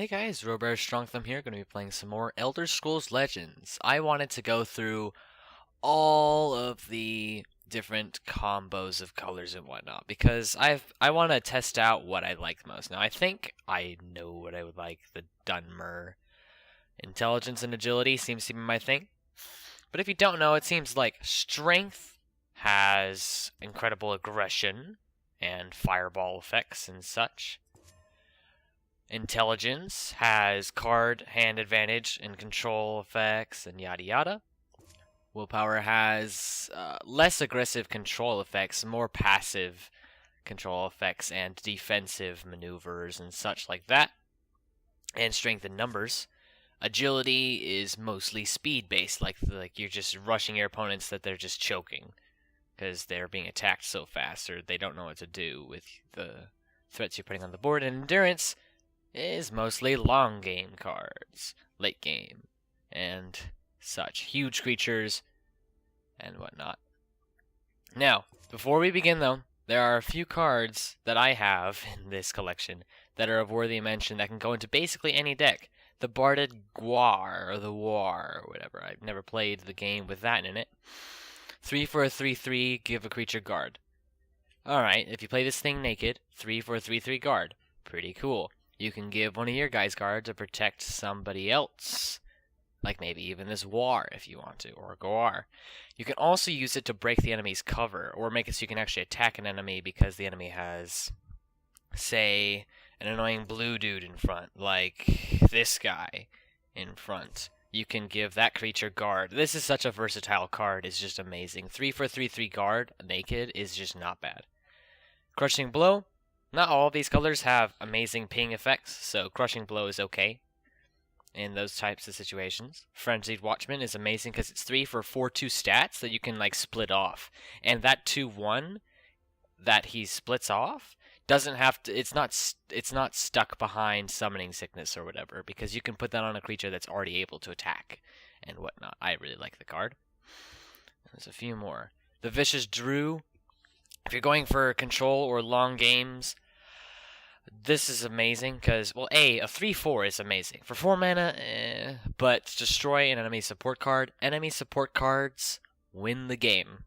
Hey guys, Robert Strongthumb here, going to be playing some more Elder Scrolls Legends. I wanted to go through all of the different combos of colors and whatnot because I want to test out what I like most. Now I think I know what I would like. The Dunmer intelligence and agility seems to be my thing. But if you don't know, it seems like Strength has incredible aggression and fireball effects and such. Intelligence has card hand advantage and control effects and yada yada. Willpower has less aggressive control effects, more passive control effects and defensive maneuvers and such like that. And strength in numbers. Agility is mostly speed based, like you're just rushing your opponents that they're just choking because they're being attacked so fast or they don't know what to do with the threats you're putting on the board. And endurance is mostly long game cards, late game, and such. Huge creatures and whatnot. Now, before we begin though, there are a few cards that I have in this collection that are of worthy mention that can go into basically any deck. The Barded Guar, or the War, or whatever. I've never played the game with that in it. 3 for a 3/3, give a creature guard. Alright, if you play this thing naked, 3 for a 3/3 guard. Pretty cool. You can give one of your guys guard to protect somebody else. Like maybe even this War if you want to, or Guar. You can also use it to break the enemy's cover, or make it so you can actually attack an enemy because the enemy has, say, an annoying blue dude in front, like this guy in front. You can give that creature guard. This is such a versatile card, it's just amazing. 3 for 3/3 guard, naked, is just not bad. Crushing Blow. Not all of these colors have amazing ping effects, so Crushing Blow is okay in those types of situations. Frenzied Watchman is amazing because it's 3 for 4/2 stats that you can like split off. And that 2/1 that he splits off doesn't have to, it's not stuck behind Summoning Sickness or whatever, because you can put that on a creature that's already able to attack and whatnot. I really like the card. There's a few more. The Vicious Drew. If you're going for control or long games, this is amazing because, well, a 3/4 is amazing. For 4 mana, but destroy an enemy support card. Enemy support cards win the game.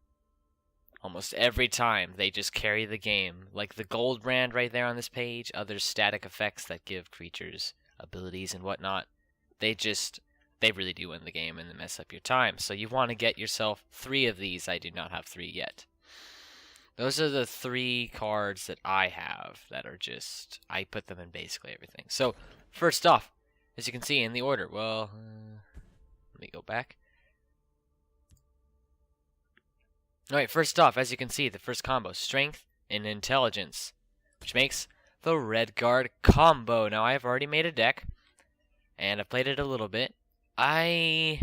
Almost every time, they just carry the game. Like the gold brand right there on this page, other static effects that give creatures abilities and whatnot. They really do win the game and mess up your time. So you want to get yourself 3 of these. I do not have 3 yet. Those are the 3 cards that I have that are just, I put them in basically everything. So, first off, as you can see in the order, well, let me go back. Alright, first off, as you can see, the first combo, Strength and Intelligence, which makes the Redguard combo. Now, I've already made a deck, and I've played it a little bit. I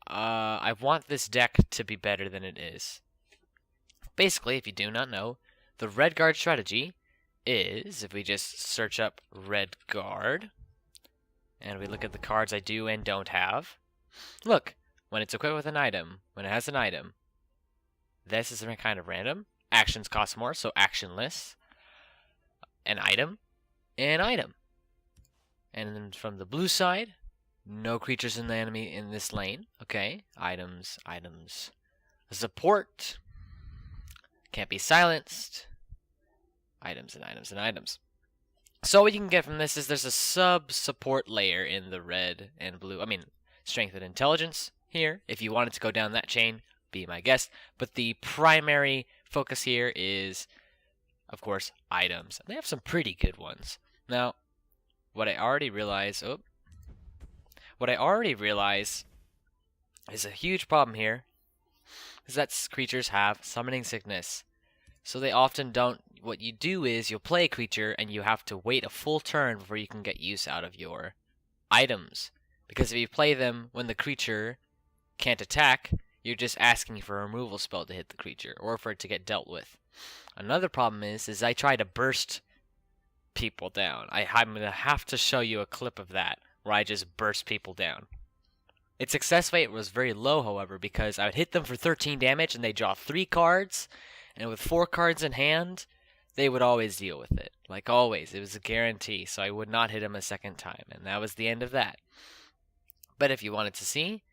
want this deck to be better than it is. Basically, if you do not know, the Redguard strategy is, if we just search up Redguard, and we look at the cards I do and don't have, look, when it's equipped with an item, when it has an item, this is kind of random. Actions cost more, so actionless. An item, an item. And then from the blue side, no creatures in the enemy in this lane. Okay, items, items. Support. Can't be silenced. Items and items and items. So what you can get from this is there's a sub-support layer in the red and blue. Strength and Intelligence here. If you wanted to go down that chain, be my guest. But the primary focus here is, of course, items. They have some pretty good ones. Now, what I already realize is a huge problem here is that creatures have Summoning Sickness. So they often don't. What you do is you'll play a creature and you have to wait a full turn before you can get use out of your items. Because if you play them when the creature can't attack, you're just asking for a removal spell to hit the creature or for it to get dealt with. Another problem is I try to burst people down. I'm going to have to show you a clip of that where I just burst people down. Its success rate was very low, however, because I would hit them for 13 damage and they draw 3 cards, and with 4 cards in hand, they would always deal with it. Like always. It was a guarantee, so I would not hit him a second time, and that was the end of that. But if you wanted to see,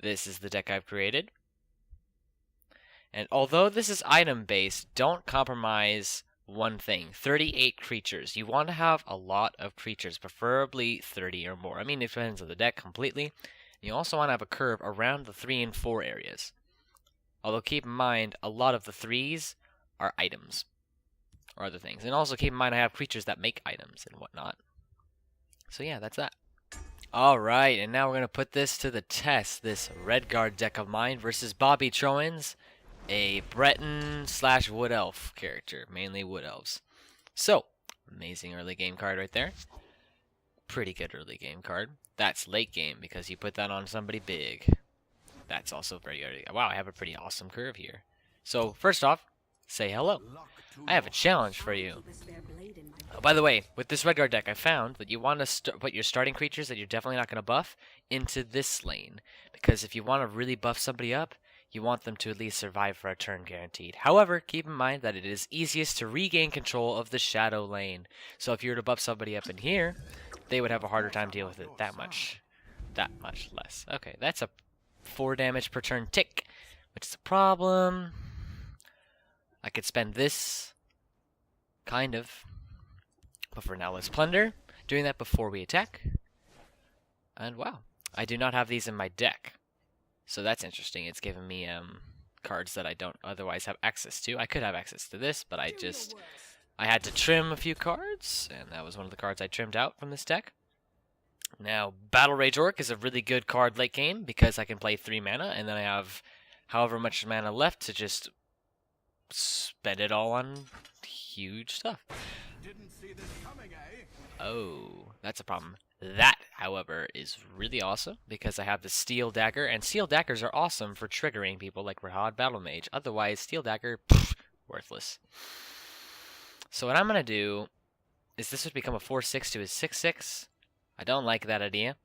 this is the deck I've created. And although this is item-based, don't compromise one thing. 38 creatures. You want to have a lot of creatures, preferably 30 or more. I mean, it depends on the deck completely. You also want to have a curve around the 3 and 4 areas. Although keep in mind, a lot of the 3s are items or other things. And also keep in mind I have creatures that make items and whatnot. So yeah, that's that. Alright, and now we're going to put this to the test. This Redguard deck of mine versus Bobby Trowan's, a Breton / Wood Elf character. Mainly Wood Elves. So, amazing early game card right there. Pretty good early game card. That's late game because you put that on somebody big. That's also very early. Wow, I have a pretty awesome curve here. So, first off, say hello. I have a challenge for you. Oh, by the way, with this Redguard deck, I found that you want to put your starting creatures that you're definitely not going to buff into this lane. Because if you want to really buff somebody up, you want them to at least survive for a turn guaranteed. However, keep in mind that it is easiest to regain control of the shadow lane. So if you were to buff somebody up in here, they would have a harder time dealing with it that much less. Okay, that's a 4 damage per turn tick, which is a problem. I could spend this, kind of. But for now, let's plunder. Doing that before we attack. And wow, I do not have these in my deck. So that's interesting. It's giving me cards that I don't otherwise have access to. I could have access to this, but I had to trim a few cards, and that was one of the cards I trimmed out from this deck. Now, Battle Rage Orc is a really good card late game because I can play 3 mana, and then I have however much mana left to just spend it all on huge stuff. Didn't see this coming, eh? Oh, that's a problem. That, however, is really awesome because I have the Steel Dagger, and Steel Daggers are awesome for triggering people like Rahad Battle Mage. Otherwise, Steel Dagger, worthless. So what I'm going to do is this would become a 4/6 to a 6/6. I don't like that idea,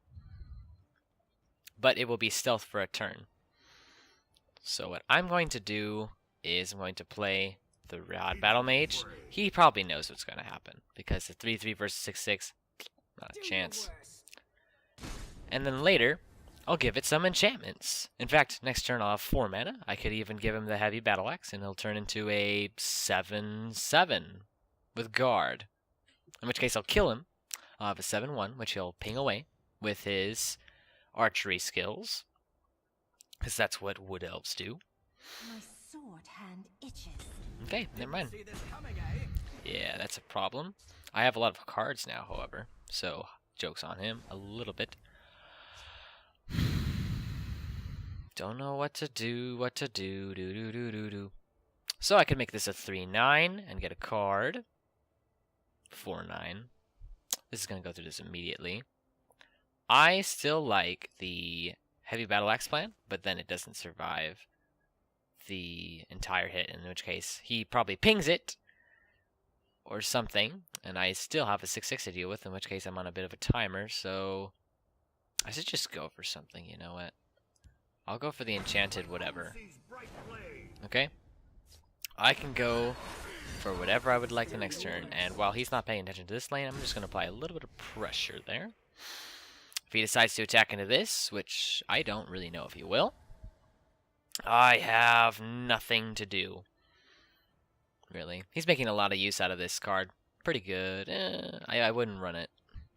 but it will be stealth for a turn. So what I'm going to do is I'm going to play the Rahad Battle Mage. He probably knows what's going to happen because the 3/3 versus 6/6, not a chance. And then later, I'll give it some enchantments. In fact, next turn I'll have 4 mana. I could even give him the Heavy Battle Axe, and he'll turn into a 7/7 with Guard. In which case I'll kill him. I'll have a 7/1, which he'll ping away with his archery skills. Because that's what Wood Elves do. My sword hand itches. Okay, never mind. See this coming, eh? Yeah, that's a problem. I have a lot of cards now, however. So, joke's on him a little bit. Don't know what to do, do. So I could make this a 3/9 and get a card. 4/9. This is going to go through this immediately. I still like the Heavy Battle Axe plan, but then it doesn't survive the entire hit, in which case he probably pings it or something, and I still have a 6/6 to deal with, in which case I'm on a bit of a timer, so I should just go for something, you know what? I'll go for the enchanted whatever. Okay? I can go for whatever I would like the next turn, and while he's not paying attention to this lane, I'm just going to apply a little bit of pressure there. If he decides to attack into this, which I don't really know if he will, I have nothing to do. Really. He's making a lot of use out of this card. Pretty good. I wouldn't run it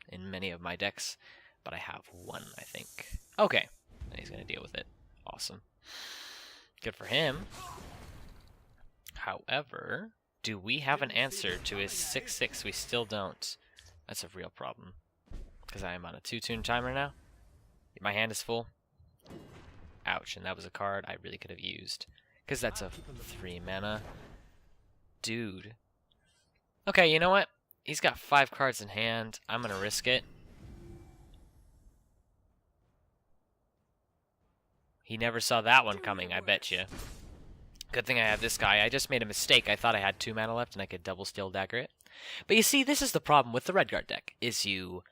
in many of my decks, but I have one, I think. Okay. And he's going to deal with it. Awesome. Good for him. However, do we have an answer to his 6/6? We still don't. That's a real problem. Because I am on a 2-turn timer now. My hand is full. Ouch, and that was a card I really could have used. Because that's a 3 mana. Dude. Okay, you know what? He's got 5 cards in hand. I'm going to risk it. He never saw that one coming, I bet you. Good thing I have this guy. I just made a mistake. I thought I had 2 mana left and I could double Steel Dagger it. But you see, this is the problem with the Redguard deck, is you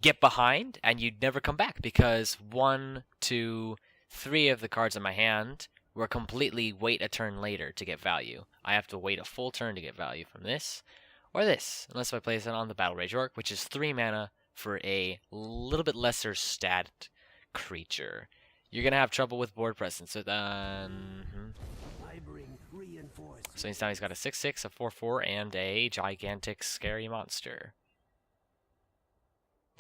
get behind and you never come back because 1, 2, 3 of the cards in my hand or completely wait a turn later to get value. I have to wait a full turn to get value from this or this, unless I place it on the Battle Rage Orc, which is 3 mana for a little bit lesser stat creature. You're gonna have trouble with board presence. So then, so now he's got a 6/6, a 4/4, and a gigantic scary monster.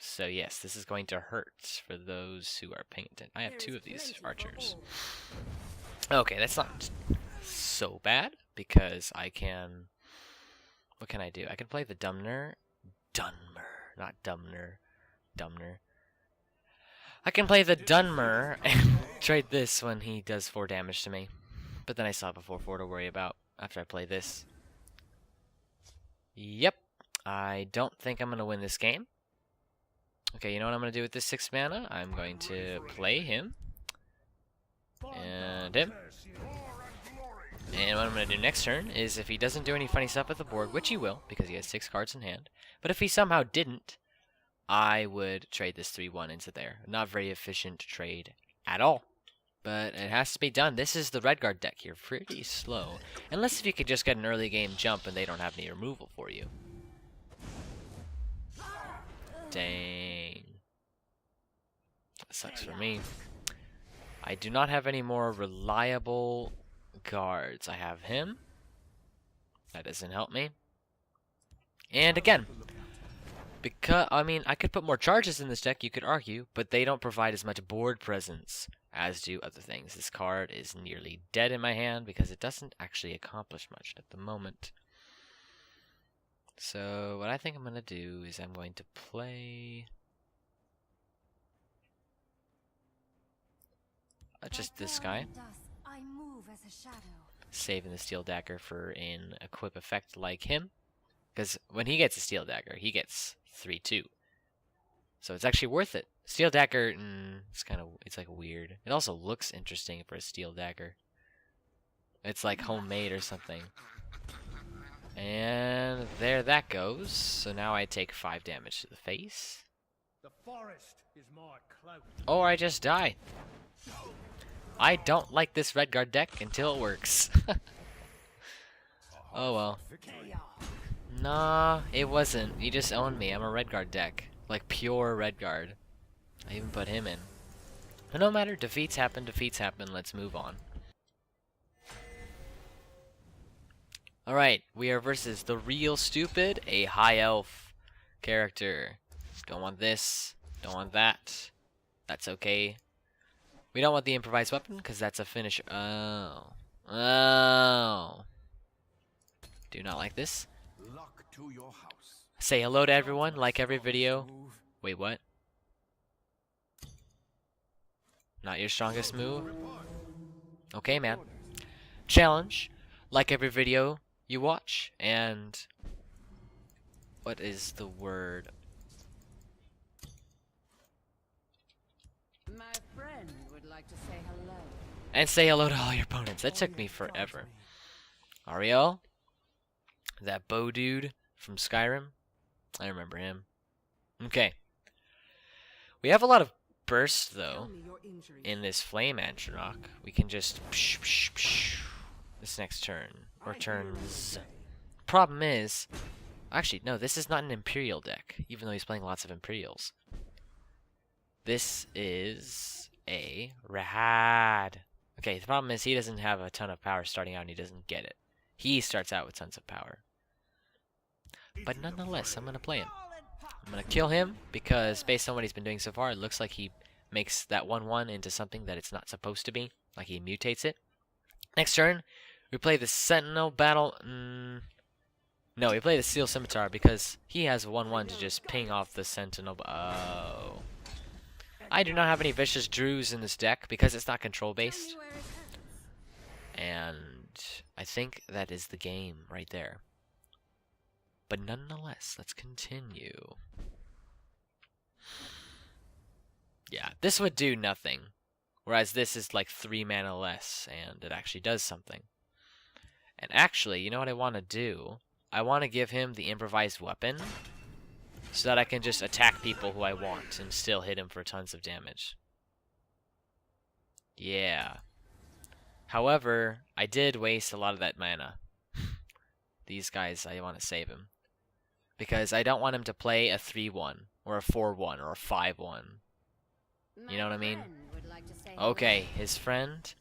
So yes, this is going to hurt for those who are paying attention. I have 2 of these archers. Okay, that's not so bad because I can. What can I do? I can play the Dumner, not Dumner, Dumner. I can play the Dunmer and trade this when he does 4 damage to me. But then I still have a 4/4 to worry about after I play this. Yep, I don't think I'm going to win this game. Okay, you know what I'm going to do with this 6 mana? I'm going to play him. And him. And what I'm going to do next turn is if he doesn't do any funny stuff with the board, which he will, because he has 6 cards in hand. But if he somehow didn't, I would trade this 3/1 into there. Not very efficient trade at all. But it has to be done. This is the Redguard deck here. Pretty slow. Unless if you could just get an early game jump and they don't have any removal for you. Dang. That sucks for me. I do not have any more reliable guards. I have him. That doesn't help me. And again, because, I mean, I could put more charges in this deck, you could argue, but they don't provide as much board presence as do other things. This card is nearly dead in my hand because it doesn't actually accomplish much at the moment. So what I think I'm going to do is I'm going to play just this guy. Saving the Steel Dagger for an equip effect like him. Because when he gets a Steel Dagger, he gets 3/2. So it's actually worth it. Steel Dagger, it's like weird. It also looks interesting for a Steel Dagger. It's like homemade or something. And there that goes. So now I take 5 damage to the face. The forest is my cloak. Or I just die. I don't like this Redguard deck until it works. Oh well. Nah, it wasn't. You just owned me. I'm a Redguard deck. Like pure Redguard. I even put him in. But no matter, defeats happen, let's move on. Alright, we are versus the Real Stupid, a high elf character. Don't want this, don't want that. That's okay. We don't want the improvised weapon, because that's a finish. Oh. Do not like this. Luck to your house. Say hello to everyone, like every video. Wait, what? Not your strongest move? Okay, man. Challenge. Like every video you watch. And what is the word? My friend would like to say hello. And say hello to all your opponents. That took me forever. Ariel? That bow dude from Skyrim? I remember him. Okay. We have a lot of burst, though, in this Flame Atronach. We can just this next turn. Or turns. Problem is, actually, no, this is not an Imperial deck, even though he's playing lots of Imperials. This is a Rahad. Okay, the problem is he doesn't have a ton of power starting out and he doesn't get it. He starts out with tons of power. But nonetheless, I'm going to play him. I'm going to kill him because based on what he's been doing so far, it looks like he makes that 1/1 into something that it's not supposed to be. Like he mutates it. Next turn, we play the Sentinel Battle. No, we play the Steel Scimitar because he has 1/1 to just ping off the Sentinel. Oh. I do not have any Vicious Drews in this deck because it's not control based. And I think that is the game right there. But nonetheless, let's continue. Yeah, this would do nothing. Whereas this is like 3 mana less, and it actually does something. And actually, you know what I want to do? I want to give him the improvised weapon, so that I can just attack people who I want, and still hit him for tons of damage. Yeah. However, I did waste a lot of that mana. These guys, I want to save him. Because I don't want him to play a 3-1, or a 4-1, or a 5-1. You know what I mean? Okay, his friend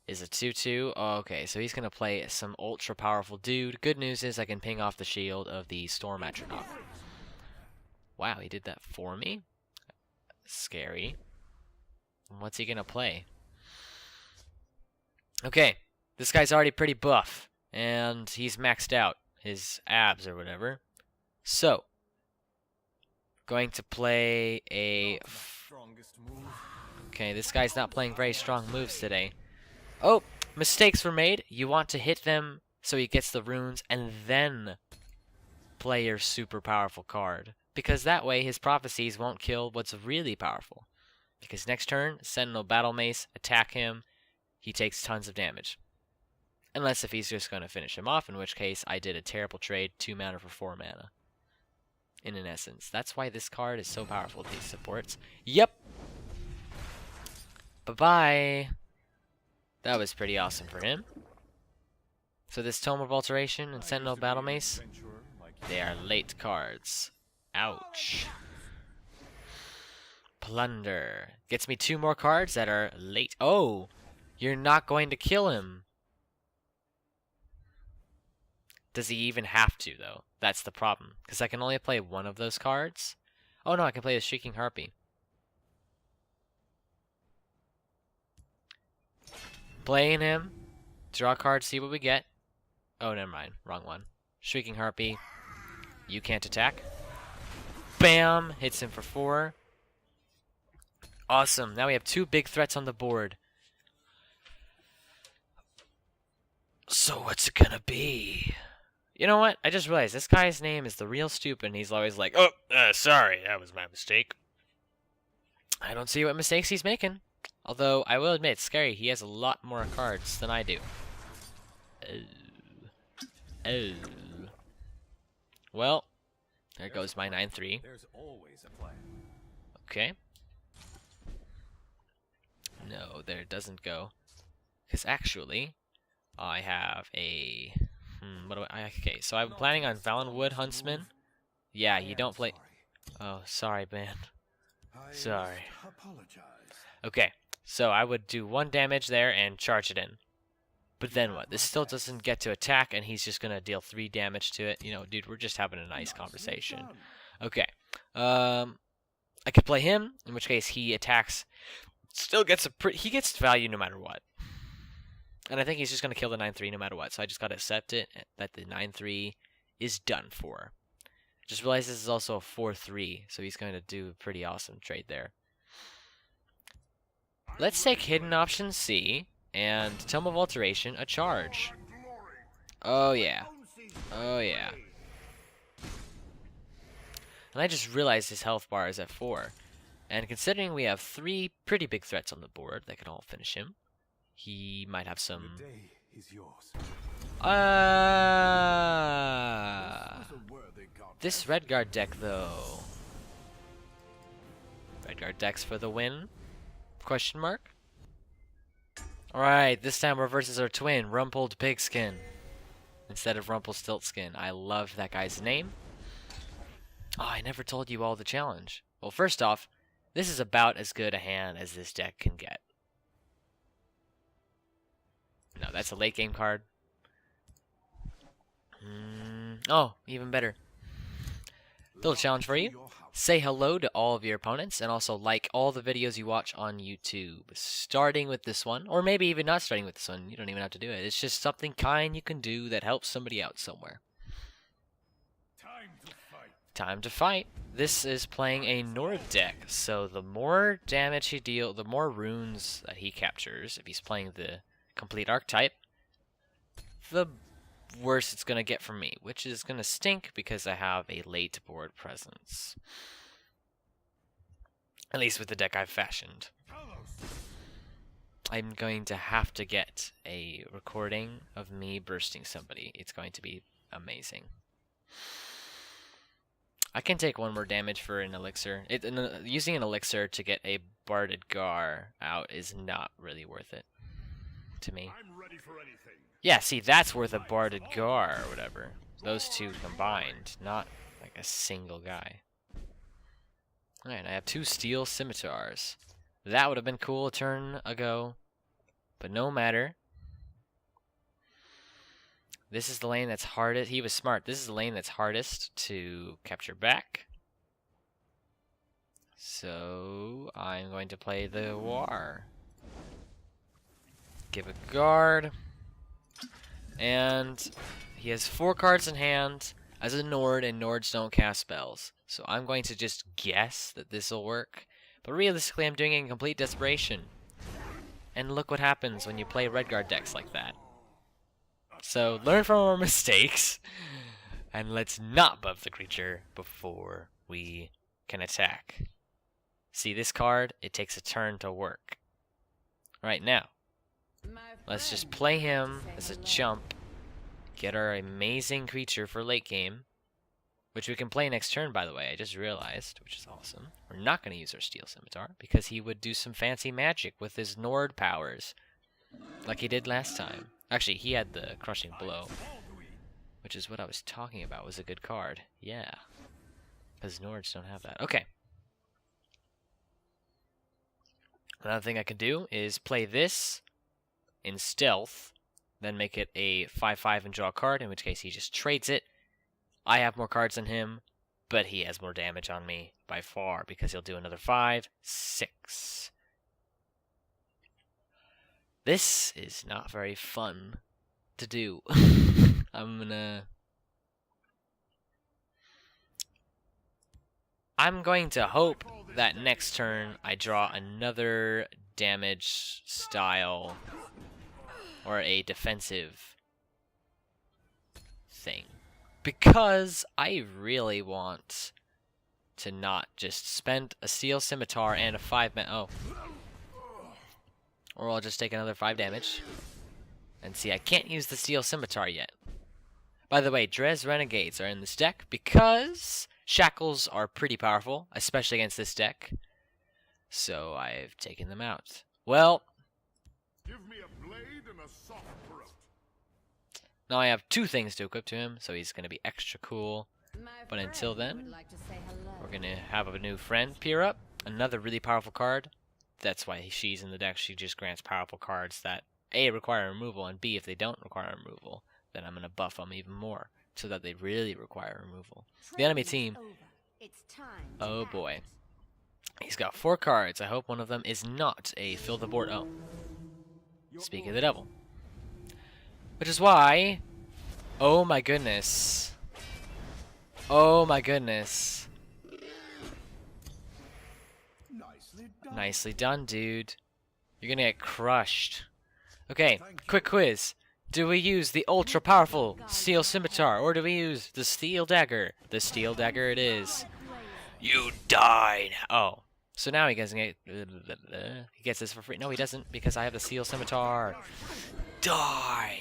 is a 2-2. Okay, so he's going to play some ultra powerful dude. Good news is I can ping off the shield of the Storm Atronach. Wow, he did that for me? Scary. What's he going to play? Okay, this guy's already pretty buff, and he's maxed out his abs or whatever. So, going to play a... Okay, this guy's not playing very strong moves today. Oh, mistakes were made. You want to hit them so he gets the runes, and then play your super powerful card. Because that way his prophecies won't kill what's really powerful. Because next turn, Sentinel Battle Mace, attack him, he takes tons of damage. Unless if he's just going to finish him off, in which case I did a terrible trade, 2 mana for 4 mana. In an essence. That's why this card is so powerful, these supports. Yep! Bye-bye! That was pretty awesome for him. So this Tome of Alteration and Sentinel Battle Mace, they are late cards. Ouch. Plunder. Gets me 2 more cards that are late. Oh! You're not going to kill him. Does he even have to, though? That's the problem. Because I can only play one of those cards. Oh no, I can play the Shrieking Harpy. Playing him. Draw a card, see what we get. Oh, never mind. Wrong one. Shrieking Harpy. You can't attack. Bam! Hits him for 4. Awesome. Now we have 2 big threats on the board. So what's it gonna be? You know what? I just realized this guy's name is the real stupid, and he's always like, oh, sorry, that was my mistake. I don't see what mistakes he's making. Although, I will admit, it's scary. He has a lot more cards than I do. Oh. Well, there goes my 9-3. There's always a plan. Okay. No, there it doesn't go. Because actually, I have a... what do I... Okay, so I'm planning on Valenwood Huntsman. Yeah, you don't play... Oh, sorry, man. Sorry. Okay, so I would do 1 damage there and charge it in. But then what? This still doesn't get to attack, and he's just going to deal 3 damage to it. You know, dude, we're just having a nice conversation. Okay. I could play him, in which case he attacks... Still gets a he gets value no matter what. And I think he's just going to kill the 9-3 no matter what. So I just got to accept it, that the 9-3 is done for. Just realized this is also a 4-3, so he's going to do a pretty awesome trade there. Let's take Hidden Option C and Tome of Alteration, a charge. Oh yeah. Oh yeah. And I just realized his health bar is at 4. And considering we have 3 pretty big threats on the board that can all finish him, he might have some... This Redguard deck, though. Redguard decks for the win? Question mark? Alright, this time reverses our twin, Rumpled Pigskin. Instead of Rumpelstiltskin. I love that guy's name. Oh, I never told you all the challenge. Well, first off, this is about as good a hand as this deck can get. No, that's a late game card. Oh, even better. Little challenge for you. Say hello to all of your opponents, and also like all the videos you watch on YouTube. Starting with this one, or maybe even not starting with this one. You don't even have to do it. It's just something kind you can do that helps somebody out somewhere. Time to fight. This is playing a Nord deck, so the more damage he deals, the more runes that he captures, if he's playing the complete archetype, the worse it's going to get from me, which is going to stink because I have a late board presence. At least with the deck I've fashioned. I'm going to have to get a recording of me bursting somebody. It's going to be amazing. I can take 1 more damage for an elixir. Using an elixir to get a Barded Gar out is not really worth it. to me. I'm ready for anything. Yeah, see, that's worth a Redguard or whatever. Those two combined, not like a single guy. Alright, I have 2 steel scimitars. That would have been cool a turn ago, but no matter. This is the lane that's hardest. He was smart. This is the lane that's hardest to capture back. So I'm going to play the war. Give a guard. And he has 4 cards in hand as a Nord, and Nords don't cast spells. So I'm going to just guess that this will work. But realistically, I'm doing it in complete desperation. And look what happens when you play Redguard decks like that. So learn from our mistakes, and let's not buff the creature before we can attack. See this card? It takes a turn to work. Right now, let's just play him as a jump, get our amazing creature for late game, which we can play next turn, by the way, I just realized, which is awesome. We're not going to use our Steel Scimitar, because he would do some fancy magic with his Nord powers, like he did last time. Actually, he had the Crushing Blow, which is what I was talking about, was a good card. Yeah, because Nords don't have that. Okay. Another thing I can do is play this in stealth, then make it a 5/5 and draw a card, in which case he just trades it. I have more cards than him, but he has more damage on me by far, because he'll do another 5, 6. This is not very fun to do. I'm going to hope that next turn I draw another damage style or a defensive thing. Because I really want to not just spend a Steel Scimitar and a 5-man. Oh. Or I'll just take another 5 damage. And see, I can't use the Steel Scimitar yet. By the way, Dres Renegades are in this deck because Shackles are pretty powerful, especially against this deck. So I've taken them out. Well, Give me a blade and a soft throat. now I have 2 things to equip to him, so he's going to be extra cool. But until then, we're going to have a new friend peer up. Another really powerful card. That's why she's in the deck. She just grants powerful cards that A, require removal, and B, if they don't require removal, then I'm going to buff them even more so that they really require removal. The enemy team, oh boy. He's got 4 cards. I hope one of them is not a fill the board. Oh. Speak of the devil. Which is why, oh my goodness. Oh my goodness. Nicely done, dude. You're gonna get crushed. Okay, quick quiz. Do we use the ultra powerful Steel Scimitar, or do we use the Steel Dagger? The Steel Dagger it is. You died. Oh, so now he doesn't get. He gets this for free. No, he doesn't, because I have the Steel Scimitar. Die.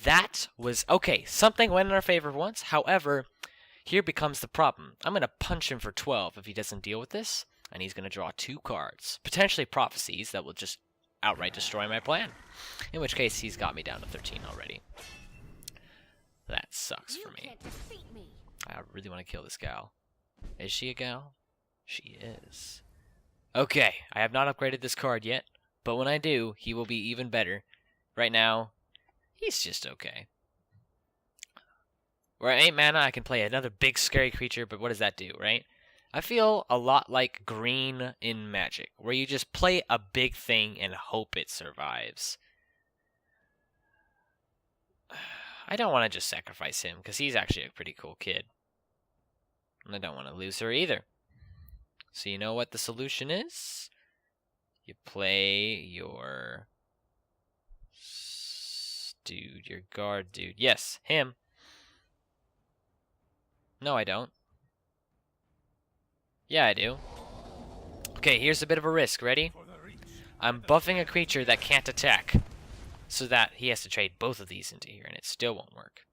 That was okay. Something went in our favor once. However, here becomes the problem. I'm gonna punch him for 12 if he doesn't deal with this. And he's going to draw 2 cards. Potentially prophecies that will just outright destroy my plan. In which case, he's got me down to 13 already. That sucks for me. I really want to kill this gal. Is she a gal? She is. Okay, I have not upgraded this card yet. But when I do, he will be even better. Right now, he's just okay. Where at 8 mana, I can play another big scary creature, but what does that do, right? I feel a lot like green in Magic, where you just play a big thing and hope it survives. I don't want to just sacrifice him, because he's actually a pretty cool kid. And I don't want to lose her either. So you know what the solution is? You play your dude, your guard dude. Yes, him. No, I don't. Yeah, I do. Okay, here's a bit of a risk. Ready? I'm buffing a creature that can't attack, so that he has to trade both of these into here, and it still won't work.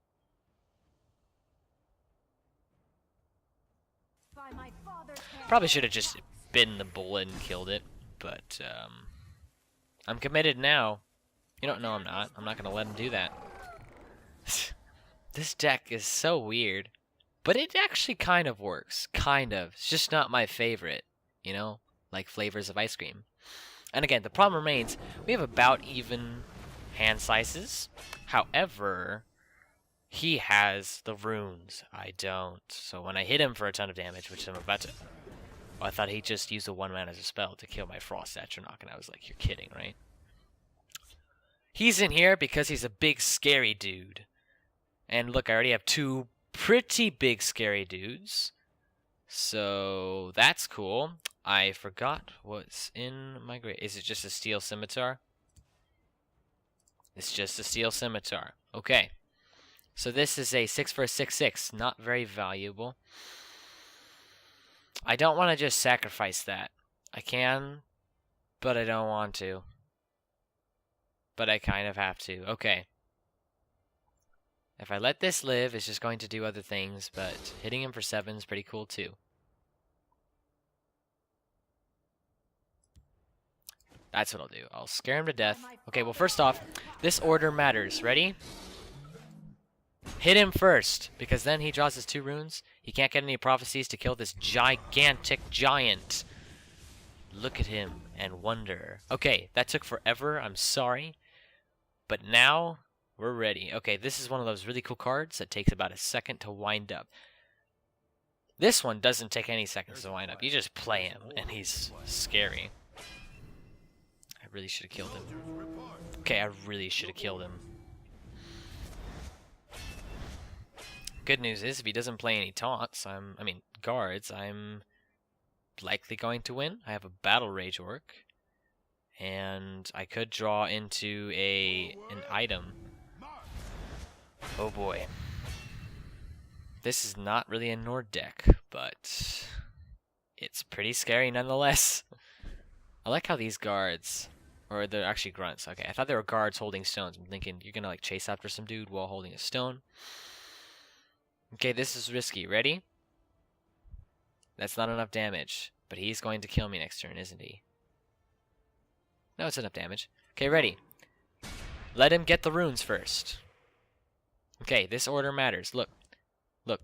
Probably should have just bitten the bullet and killed it, but I'm committed now. You don't know I'm not. I'm not going to let him do that. This deck is so weird. But it actually kind of works. Kind of. It's just not my favorite. You know? Like flavors of ice cream. And again, the problem remains, we have about even hand sizes. However, he has the runes. I don't. So when I hit him for a ton of damage, which I'm about to... Oh, I thought he just used a 1-mana as a spell to kill my Frost Atronach, and I was like, you're kidding, right? He's in here because he's a big, scary dude. And look, I already have 2 pretty big, scary dudes. So that's cool. I forgot what's in my grave. Is it just a steel scimitar? It's just a steel scimitar. Okay. So this is a 6 for a 6/6. Not very valuable. I don't want to just sacrifice that. I can, but I don't want to. But I kind of have to. Okay. If I let this live, it's just going to do other things, but hitting him for 7 is pretty cool too. That's what I'll do. I'll scare him to death. Okay, well first off, this order matters. Ready? Hit him first, because then he draws his 2 runes. He can't get any prophecies to kill this gigantic giant. Look at him and wonder. Okay, that took forever. I'm sorry. But now, we're ready. Okay, this is one of those really cool cards that takes about a second to wind up. This one doesn't take any seconds to wind up. You just play him, and he's scary. I really should have killed him. Okay, I really should have killed him. Good news is, if he doesn't play any taunts, guards, I'm likely going to win. I have a Battle Rage Orc, and I could draw into an item. Oh boy. This is not really a Nord deck, but it's pretty scary nonetheless. I like how these guards, or they're actually grunts. Okay, I thought they were guards holding stones. I'm thinking you're gonna like chase after some dude while holding a stone. Okay, this is risky. Ready? That's not enough damage, but he's going to kill me next turn, isn't he? No, it's enough damage. Okay, ready. Let him get the runes first. Okay, this order matters. Look. Look.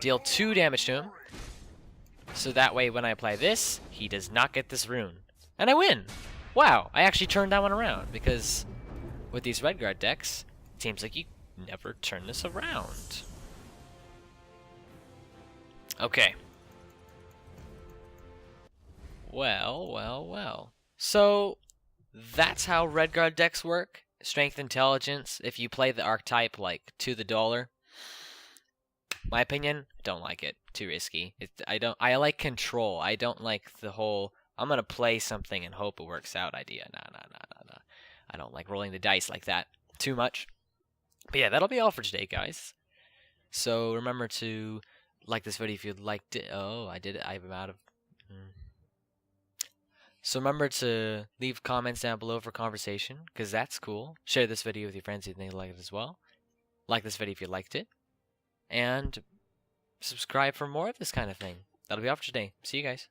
Deal 2 damage to him. So that way, when I apply this, he does not get this rune. And I win! Wow, I actually turned that one around, because with these Redguard decks, it seems like you never turn this around. Okay. Well. So, that's how Redguard decks work. Strength Intelligence, if you play the archetype, like, to the dollar. My opinion, don't like it. Too risky. I like control. I don't like the whole, I'm gonna play something and hope it works out idea. Nah. I don't like rolling the dice like that. Too much. But yeah, that'll be all for today, guys. So, remember to like this video if you liked it. Oh, I did it. I'm out of... So remember to leave comments down below for conversation, because that's cool. Share this video with your friends if they like it as well. Like this video if you liked it. And subscribe for more of this kind of thing. That'll be all for today. See you guys.